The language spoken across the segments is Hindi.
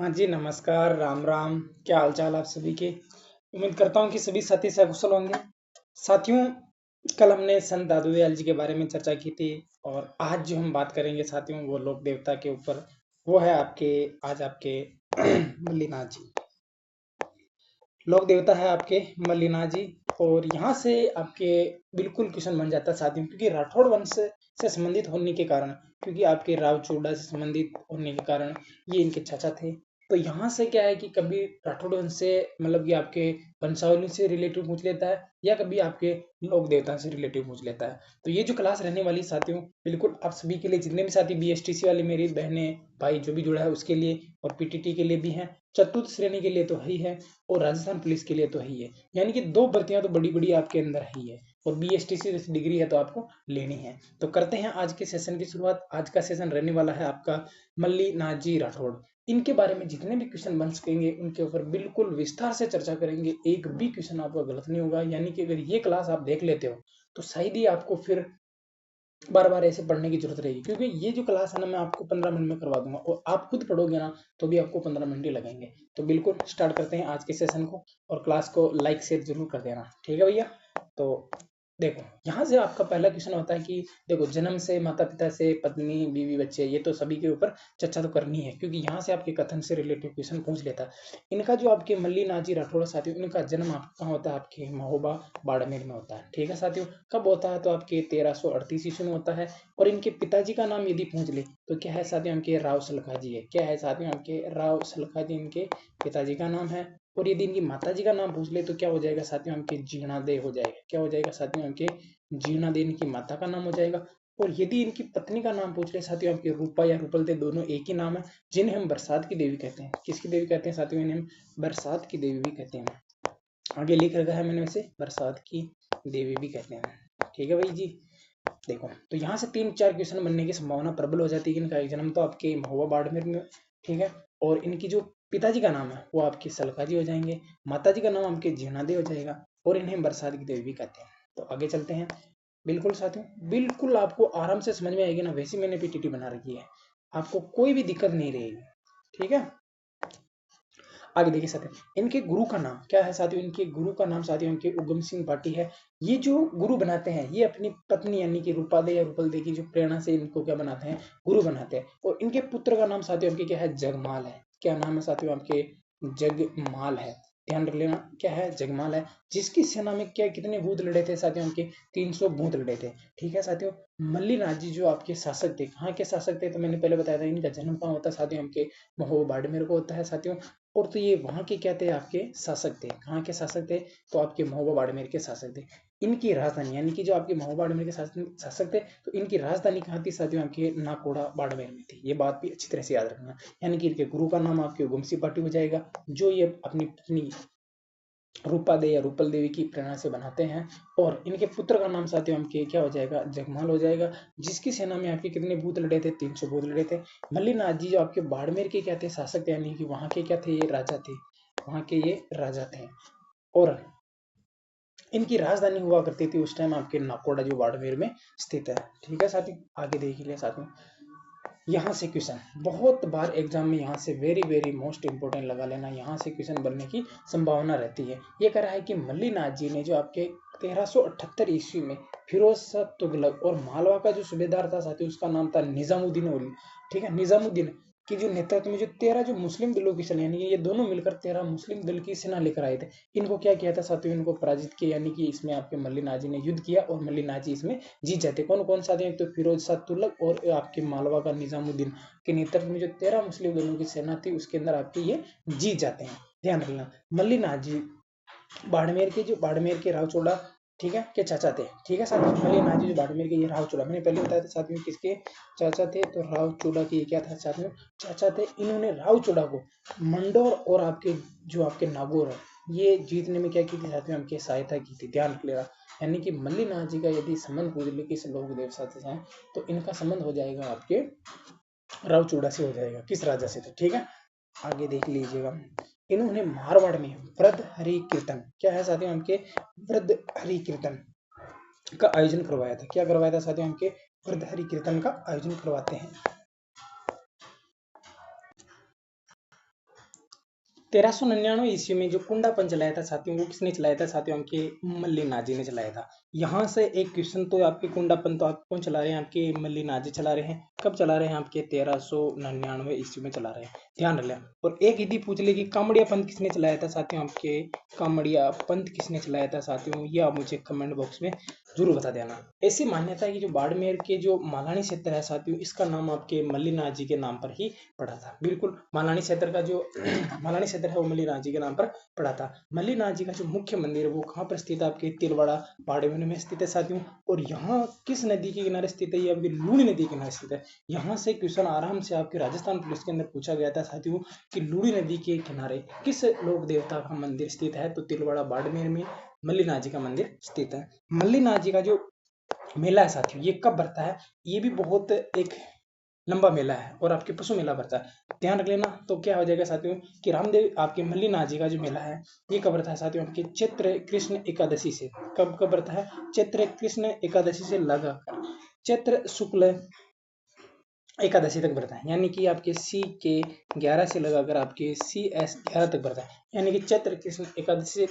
हाँ जी, नमस्कार, राम राम। क्या हाल चाल आप सभी के। उम्मीद करता हूँ कि सभी साथी सकुशल होंगे। साथियों, कल हमने संत दादूदयाल जी के बारे में चर्चा की थी और आज जो हम बात करेंगे साथियों वो लोक देवता के ऊपर, वो है आपके आज आपके मल्लीनाथ जी। लोक देवता है आपके मल्लीनाथ जी। और यहाँ से आपके बिल्कुल क्वेश्चन बन जाता है साथियों, क्योंकि राठौड़ वंश से संबंधित होने के कारण, क्योंकि आपके राव चोड़ा से संबंधित होने के कारण ये इनके चाचा थे। तो यहाँ से क्या है कि कभी राठौड़ वंश से मतलब कि आपके वंशावली से रिलेटिव पूछ लेता है, या कभी आपके लोक देवता से रिलेटिव पूछ लेता है। तो ये जो क्लास रहने वाली साथियों, बिल्कुल आप सभी के लिए, जितने भी साथी बीएसटीसी वाले मेरी बहनें भाई जो भी जुड़ा है उसके लिए, और पीटीटी के लिए भी हैं, चतुर्थ श्रेणी के लिए तो है ही है, और राजस्थान पुलिस के लिए तो है ही है। यानी कि दो भर्तियां तो बड़ी बड़ी आपके अंदर है ही है, और बीएसटीसी डिग्री है तो आपको लेनी है। तो करते हैं आज के सेशन की शुरुआत। आज का सेशन रहने वाला है आपका मल्लीनाथ जी राठौड़। इनके बारे में जितने भी क्वेश्चन बन सकेंगे उनके ऊपर बिल्कुल विस्तार से चर्चा करेंगे। एक भी क्वेश्चन आपका गलत नहीं होगा। यानी कि अगर ये क्लास आप देख लेते हो तो शायद ही आपको फिर बार बार ऐसे पढ़ने की जरूरत रहेगी, क्योंकि ये जो क्लास है ना मैं आपको 15 मिनट में करवा दूंगा, और आप खुद पढ़ोगे ना तो भी आपको 15 मिनट ही लगेंगे। तो बिल्कुल स्टार्ट करते हैं आज के सेशन को, और क्लास को लाइक शेयर जरूर कर देना, ठीक है भैया। तो देखो, यहाँ से आपका पहला क्वेश्चन होता है कि देखो, जन्म से, माता पिता से, पत्नी, बीवी, बच्चे, ये तो सभी के ऊपर चर्चा तो करनी है, क्योंकि यहाँ से आपके कथन से रिलेटेड क्वेश्चन पूछ लेता है। इनका जो आपके मल्लीनाथ जी राठौड़ साथियों, इनका जन्म आपका कहाँ होता है, आपके महोबा बाड़मेर में होता है, ठीक है साथियों। कब होता है, तो आपके 1338 ईस्वी में होता है। और इनके पिताजी का नाम यदि पूछ ले तो क्या है साथियों, इनके राव सलखा जी है। क्या है साथियों, इनके राव सलखा जी इनके पिताजी का नाम है। और यदि इनकी माता जी का नाम पूछ ले तो क्या हो जाएगा साथियों, इनके जीर्णा दे हो जाएगा। क्या हो जाएगा साथियों, इनके जीर्णा दे इनकी माता का नाम हो जाएगा। और यदि इनकी पत्नी का नाम पूछ ले साथियों, आपके रूपा या रूपल दे, दोनों एक ही नाम है, जिन्हें हम बरसात की देवी कहते हैं। किसकी देवी कहते हैं साथियों, इन्हें हम बरसात की देवी भी कहते हैं। आगे लिख रखा है मैंने वैसे, बरसात की देवी भी कहते हैं, ठीक है भाई जी। देखो, तो यहाँ से 3-4 क्वेश्चन बनने की संभावना प्रबल हो जाती है कि इनका जन्म तो आपके महुआ बाड़मेर में, ठीक है। और इनकी जो पिताजी का नाम है वो आपके सलखा जी हो जाएंगे, माता जी का नाम आपके जीर्णादे हो जाएगा, और इन्हें बरसात की देवी भी कहते हैं। तो आगे चलते हैं। बिल्कुल साथियों, बिल्कुल आपको आराम से समझ में आएगी ना, वैसे मैंने पीटीटी बना रखी है, आपको कोई भी दिक्कत नहीं रहेगी, ठीक है। आगे देखिए साथियों, इनके गुरु का नाम क्या है साथियों, इनके गुरु का नाम साथियों इनके उगम सिंह भाटी है। ये जो गुरु बनाते हैं ये अपनी पत्नी यानी कि रूपादे या रूपल दे की जो प्रेरणा से इनको क्या बनाते हैं, गुरु बनाते हैं। और इनके पुत्र का नाम साथियों इनके क्या है, जगमाल है। क्या नाम है साथियों आपके, जगमाल है। ध्यान रख लेना, क्या है, जगमाल है। जिसकी सेना में क्या कितने भूत लड़े थे साथियों, उनके 300 भूत लड़े थे, ठीक है साथियों। मल्लीनाथ जी जो आपके शासक थे, कहाँ के शासक थे, तो मैंने पहले बताया था इनका जन्म कहाँ होता है साथियों, हमके महोबा बाड़मेर को होता है साथियों। और तो ये वहां के क्या थे, आपके शासक थे। कहाँ के शासक थे, तो आपके महोबा बाड़मेर के शासक थे। इनकी राजधानी यानी कि जो आपके महोबा बाड़मेर के शासक थे, तो इनकी राजधानी कहाँ थी साथियों, आपके नाकोड़ा बाड़मेर में थी। ये बात भी अच्छी तरह से याद रखना। यानी कि इनके गुरु का नाम आपके गुमसी पाटी हो जाएगा, जो ये अपनी पत्नी रूपा दे या रूपल देवी की प्रेरणा से बनाते हैं। और इनके पुत्र का नाम साथियों हमके क्या हो जाएगा, जगमाल हो जाएगा। जिसकी सेना में आपके कितने भूत लड़े थे, 300 भूत लड़े थे। मल्लीनाथ जी जो आपके बाड़मेर के क्या थे, शासक थे, यानी कि वहां के क्या थे, ये राजा थे, वहां के ये राजा थे। और इनकी राजधानी हुआ करती थी उस टाइम आपके नाकोड़ा जो बाड़मेर में स्थित है, ठीक है साथियों। आगे देख लिया साथियों, यहाँ से क्वेश्चन बहुत बार एग्जाम में, यहाँ से वेरी वेरी मोस्ट इंपोर्टेंट लगा लेना, यहाँ से क्वेश्चन बनने की संभावना रहती है। ये कह रहा है कि मल्लीनाथ जी ने जो आपके 1378 ईस्वी में फिरोज शाह तुगलक और मालवा का जो सूबेदार था साथी, उसका नाम था निजामुद्दीन औली, ठीक है। निजामुद्दीन की जो नेतृत्व में जो 13 जो मुस्लिम दलों की सेना, यानी कि ये दोनों मिलकर 13 मुस्लिम दल की सेना लेकर आए थे। इनको क्या किया था साथियों, इनको पराजित किया, यानी कि इसमें आपके मल्लीनाथ जी ने युद्ध किया, और मल्लीनाथ जी इसमें जीत जाते। कौन कौन सा थे, तो फिरोज शाह तुगलक और आपके मालवा का निजामुद्दीन के नेतृत्व में जो 13 मुस्लिम दलों की सेना थी उसके अंदर आपके ये जीत जाते हैं। ध्यान रखना, मल्लीनाथ जी बाड़मेर के रावचोड़ा, ठीक है, के चाचा थे, ठीक है साथियों। मल्लीनाथ जी जो बाड़मेर के ये रावचोड़ा, मैंने पहले बताया था साथियों किसके चाचा थे, तो रावचोड़ा के ये क्या था साथियों, चाचा थे। इन्होंने रावचोड़ा को मंडोर और आपके जो आपके नागौर है ये जीतने में क्या की थी साथियों, हमकी सहायता की थी। ध्यान रख लेना, यानी कि मल्लीनाथ जी का यदि संबंध पूछ ले किस लोक देव से है, तो इनका संबंध हो जाएगा आपके रावचोड़ा से हो जाएगा, किस राजा से, तो ठीक है। आगे देख लीजिएगा, इन्होंने मारवाड़ में वृद्ध हरि कीर्तन, क्या है साथियों हमके, वृद्ध हरि कीर्तन का आयोजन करवाया था। क्या करवाया था साथियों, हमके वृद्ध हरि कीर्तन का आयोजन करवाते हैं। 1399 ईस्वी में जो कुंडापन चलाया था साथियों, वो किसने चलाया था साथियों? आपके मल्ली नाजी ने चलाया था। यहाँ से एक क्वेश्चन तो आपके कुंडापन तो आप कौन चला रहे हैं? आपके मल्ली नाजी चला रहे हैं। कब चला रहे हैं? आपके 1399 ईस्वी में चला रहे हैं, ध्यान रख लें। और एक यदि पूछ ले कि कामड़िया पंथ किसने चलाया था साथियों? आपके कामड़िया पंथ किसने चलाया था साथियों? ये आप मुझे कमेंट बॉक्स में जरूर बता देना। ऐसी मान्यता है कि जो बाड़मेर के जो मालानी क्षेत्र है साथियों, इसका नाम आपके मल्ली नाजी के नाम पर ही पड़ा था। बिल्कुल, मालानी क्षेत्र का जो मालानी क्षेत्र है वो मल्लीनाथ जी के नाम पर पड़ा था। मल्लीनाथ जी का जो मुख्य मंदिर है वो कहाँ पर स्थित है? आपके तिलवाड़ा बाड़मेर में स्थित है साथियों। और यहाँ किस नदी के किनारे स्थित है? ये आपकी लूणी नदी के किनारे स्थित है। यहाँ से क्वेश्चन आराम से आपके राजस्थान पुलिस के अंदर पूछा गया था साथियों कि लूणी नदी के किनारे किस लोक देवता का मंदिर स्थित है? तो तिलवाड़ा बाड़मेर में मल्लीनाथ जी का मंदिर स्थित है। मल्लीनाथ जी का जो मेला है साथियों, ये कब भरता है? ये भी बहुत एक लंबा मेला है और आपके पशु मेला भरता है, ध्यान रख लेना। तो क्या हो जाएगा साथियों कि रामदेव आपके मल्लीनाथ जी का जो मेला है ये कब भरता है साथियों? आपके चैत्र कृष्ण एकादशी से। कब कब भरता है? चैत्र कृष्ण एकादशी से लगाकर चैत्र शुक्ल एकादशी तक बढ़ता है, यानी कि आपके सी के 11 से लगाकर आपके सी एस 11 तक बढ़ता है। यानी कि चैत्र कृष्ण एकादशी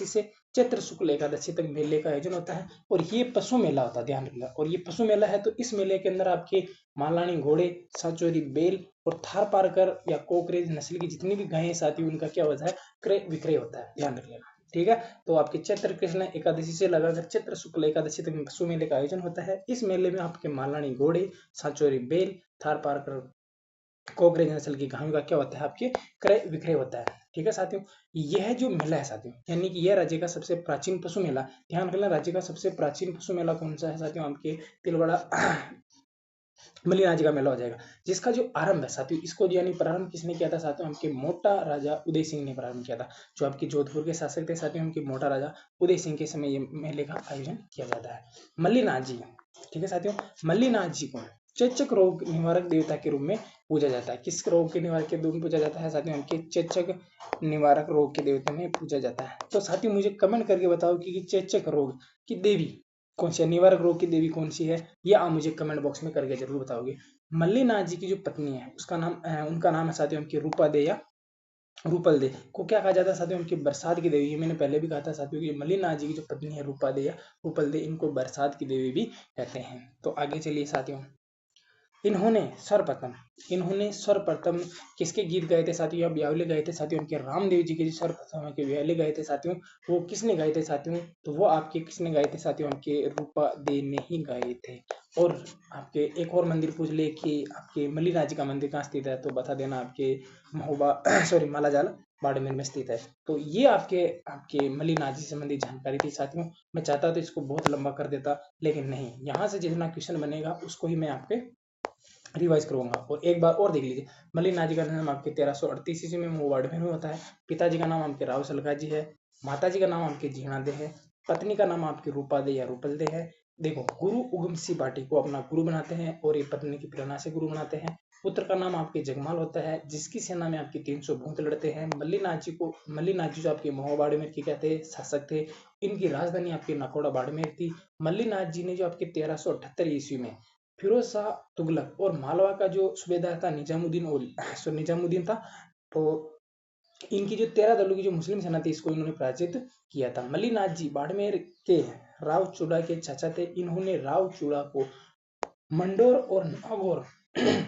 से चैत्र शुक्ल एकादशी तक मेले का आयोजन होता है। और ये पशु मेला होता है, ध्यान रखना। और ये पशु मेला है तो इस मेले के अंदर आपके मालानी घोड़े, सांचौरी बैल और थार पारकर या कोकरेज नस्ल की जितनी भी गायें साथी उनका क्या होता है? क्रय विक्रय होता है, ध्यान रख लेना। ठीक है, तो आपके चैत्र कृष्ण एकादशी से लगाकर चैत्र शुक्ल एकादशी तक पशु मेले का आयोजन होता है। इस मेले में आपके मालानी घोड़े, सांचौरी बैल, थार पारकर कोकरेज नस्ल की गायों का क्या होता है? आपके क्रय विक्रय होता है। ठीक है साथियों, यह जो मेला है साथियों, यानी कि यह राज्य का सबसे प्राचीन पशु मेला, ध्यान रखना, राज्य का सबसे प्राचीन पशु मेला कौन सा है साथियों? आपके तिलवाड़ा मल्लीनाथ जी का मेला हो जाएगा, जिसका जो आरंभ है साथियों, इसको यानी प्रारंभ किसने किया था साथियों? हमके मोटा राजा उदय सिंह ने प्रारंभ किया था। जो आपके जोधपुर के शासक थे साथियों, हमके मोटा राजा उदय सिंह के समय ये मेले का आयोजन किया जाता है। मल्लीनाथ जी, ठीक है साथियों, मल्लीनाथ जी को चेचक रोग निवारक देवता के रूप में पूजा जाता है। किस रोग के निवारक के रूप में पूजा जाता है साथियों? हमके चेचक निवारक रोग के देवता में पूजा जाता है। तो साथियों मुझे कमेंट करके बताओ कि चेचक रोग की देवी कौन सी है, निवारक रोग की देवी कौन सी है? ये आप मुझे कमेंट बॉक्स में करके जरूर बताओगे। मल्लीनाथ जी की जो पत्नी है उसका नाम उनका नाम है साथियों उनकी रूपा दे या रूपल दे को क्या कहा जाता है साथियों? उनकी बरसात की देवी। ये मैंने पहले भी कहा था साथियों कि मल्लीनाथ जी की जो पत्नी है रूपा दे या रूपल दे, इनको बरसात की देवी भी कहते हैं। तो आगे चलिए साथियों, इन्होंने सर्वप्रथम सर्वप्रथम किसके गीत गाए थे साथियों? या ब्यावले गाए थे साथियों? उनके रामदेव जी के जो सर्वप्रथम के ब्यावले गाए थे साथियों, वो किसने गाए थे साथियों? तो वो आपके किसने गाए थे साथियों? आपके रूपा दे ने ही गाए थे। और आपके एक और मंदिर पूछ ले कि आपके मल्लीनाथ जी का मंदिर कहाँ स्थित है, तो बता देना आपके महोबा सॉरी मालाजाल बाड़मेर में स्थित है। तो ये आपके आपके मल्लीनाथ जी से संबंधित जानकारी थी साथियों। मैं चाहता तो इसको बहुत लंबा कर देता, लेकिन नहीं, यहाँ से जितना क्वेश्चन बनेगा उसको ही मैं आपके रिवाइज करवाऊंगा। और एक बार और देख लीजिए, मल्लीनाथ जी का जन्म आपके 1338 ईस्वी में मोवाड़मेर में होता है। पिताजी का नाम आपके राव सलगा जी है। माताजी का नाम आपके जीणा दे है। पत्नी का नाम आपकी रूपा दे या रूपल दे है। देखो, गुरु उगम सिंह बाटी को अपना गुरु बनाते हैं और ये पत्नी की प्रेरणा से गुरु बनाते हैं। पुत्र का नाम आपके जगमाल होता है, जिसकी सेना में आपके 300 भूत लड़ते हैं। मल्लीनाथ जी जो आपके महोबा बाड़मेर के क्या थे? शासक थे। इनकी राजधानी आपकी नकोड़ा बाड़मेर थी। मल्लीनाथ जी ने जो आपके 1378 ईस्वी में फिरोज शाह तुगलक और मालवा का जो सूबेदार था निजामुद्दीन था, तो इनकी जो 13 दलों की जो मुस्लिम सेना थी इसको इन्होंने पराजित किया था। मल्लीनाथ जी बाड़मेर के राव चूड़ा के चाचा थे। इन्होंने राव चूड़ा को मंडोर और नागौर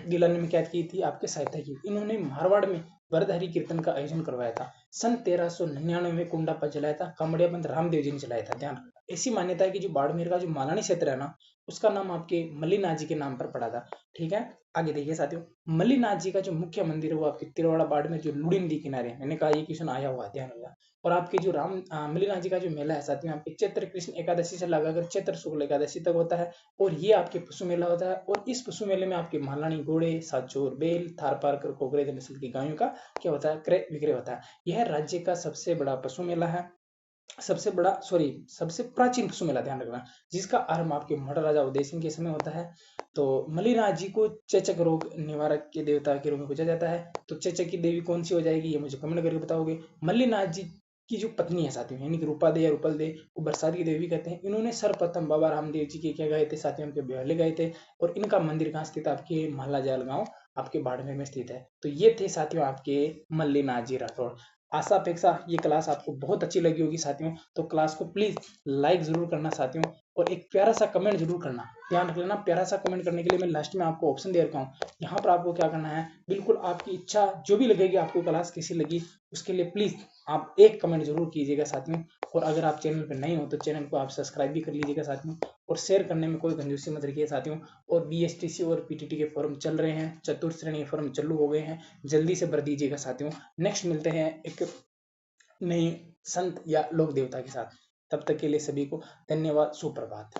दिलाने में क्या की थी? आपके सहायता की। इन्होंने मारवाड़ में वरधारी कीर्तन का आयोजन करवाया था। सन 1399 में कुंडापन चलाया था, कामड़िया पंथ रामदेव जी ने चलाया था, ध्यान रखना। ऐसी मान्यता है कि जो बाड़मेर का जो मालानी क्षेत्र है ना, उसका नाम आपके मल्लीनाथ जी के नाम पर पड़ा था। ठीक है, आगे देखिए साथियों, मल्लीनाथ जी का जो मुख्य मंदिर है वो आपके तिलवाड़ा बाड़मेर जो लुड़ी नदी किनारे है। मैंने कहा ये क्वेश्चन आया हुआ है, ध्यान रखना। और आपके जो मल्लीनाथ जी का जो मेला है साथियों, आपके चैत्र कृष्ण एकादशी से लगाकर चैत्र शुक्ल एकादशी तक होता है। और ये आपके पशु मेला होता है। और इस पशु मेले में आपके मालानी घोड़े, साचोर बैल, थार पारकर कोकरेज नस्ल की गायों का क्या होता है? क्रय विक्रय होता है। यह राज्य का सबसे बड़ा पशु मेला है, सबसे प्राचीन पशु मेला, ध्यान रखना, जिसका आरंभ आपके मोटा राजा उदय सिंह के समय होता है। तो मल्लीनाथ जी को चेचक रोग निवारक के देवता के रूप में पूजा जाता है। तो चेचक की देवी कौन सी हो जाएगी, ये मुझे कमेंट करके बताओगे। मल्लीनाथ जी की जो पत्नी है साथियों, यानी कि रूपा दे या रूपल दे, वो बरसात की देवी कहते हैं। इन्होंने सर्वप्रथम बाबा रामदेव जी के क्या गाए थे साथियों? उनके ब्यावले गाए थे। और इनका मंदिर कहाँ स्थित है? आपके मालाजाल गांव आपके बाड़मेर में स्थित है। तो ये थे साथियों आपके मल्लिनाथ जी राठौड़। आशा अपेक्षा ये क्लास आपको बहुत अच्छी लगी होगी साथियों। तो क्लास को प्लीज लाइक जरूर करना साथियों, और एक प्यारा सा कमेंट जरूर करना। ध्यान रख लेना, प्यारा सा कमेंट करने के लिए मैं लास्ट में आपको ऑप्शन दे रखा हूँ। यहाँ पर आपको क्या करना है, बिल्कुल आपकी इच्छा जो भी लगेगी, आपको क्लास कैसी लगी उसके लिए प्लीज आप एक कमेंट जरूर कीजिएगा साथियों। और अगर आप चैनल पर नए हो तो चैनल को आप सब्सक्राइब भी कर लीजिएगा साथियों, और शेयर करने में कोई कंजूसी मत रखिए साथियों। और बीएसटीसी और पीटीटी के फॉर्म चल रहे हैं, चतुर्थ श्रेणी के फॉर्म चालू हो गए हैं, जल्दी से भर दीजिएगा साथियों। नेक्स्ट मिलते हैं एक नई संत या लोक देवता के साथ। तब तक के लिए सभी को धन्यवाद, सुप्रभात।